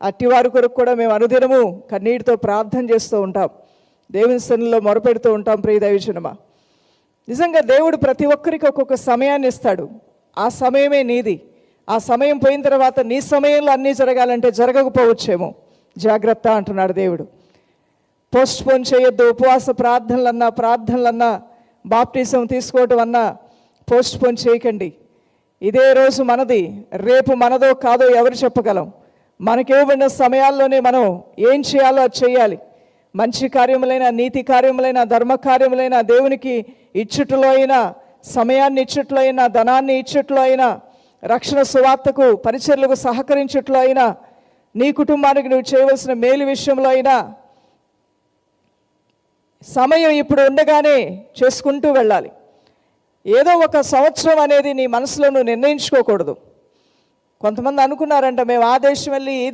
అట్టివారి కొరకు కూడా మేము అనుదినము కన్నీటితో ప్రార్థన చేస్తూ ఉంటాం, దేవుని సన్నిధిలో మొరపెడుతూ ఉంటాం. ప్రియ దైవజనమా, నిజంగా దేవుడు ప్రతి ఒక్కరికి ఒక్కొక్క సమయాన్ని ఇస్తాడు. ఆ సమయమే నీది. ఆ సమయం పోయిన తర్వాత నీ సమయంలో అన్నీ జరగాలంటే జరగకపోవచ్చేమో, జాగ్రత్త అంటున్నాడు దేవుడు. పోస్ట్ పోన్ చేయొద్దు. ఉపవాస ప్రార్థనలన్నా బాప్టిజం తీసుకోవటం అన్నా పోస్ట్ పోన్ చేయకండి. ఇదే రోజు మనది, రేపు మనదో కాదో ఎవరు చెప్పగలం? మనకివ్వబడిన సమయాల్లోనే మనం ఏం చేయాలో అది చేయాలి. మంచి కార్యములైన, నీతి కార్యములైన, ధర్మ కార్యములైన, దేవునికి ఇచ్చుట్లో అయినా, సమయాన్ని ఇచ్చుట్లో అయినా, ధనాన్ని ఇచ్చుట్లో అయినా, రక్షణ సువార్తకు పరిచర్లకు సహకరించుట్లో అయినా, నీ కుటుంబానికి నువ్వు చేయవలసిన మేలు విషయంలో అయినా సమయం ఇప్పుడు ఉండగానే చేసుకుంటూ వెళ్ళాలి. ఏదో ఒక సంవత్సరం అనేది నీ మనసులో నువ్వు నిర్ణయించుకోకూడదు. కొంతమంది అనుకున్నారంట, మేము ఆ దేశం వెళ్ళి ఈ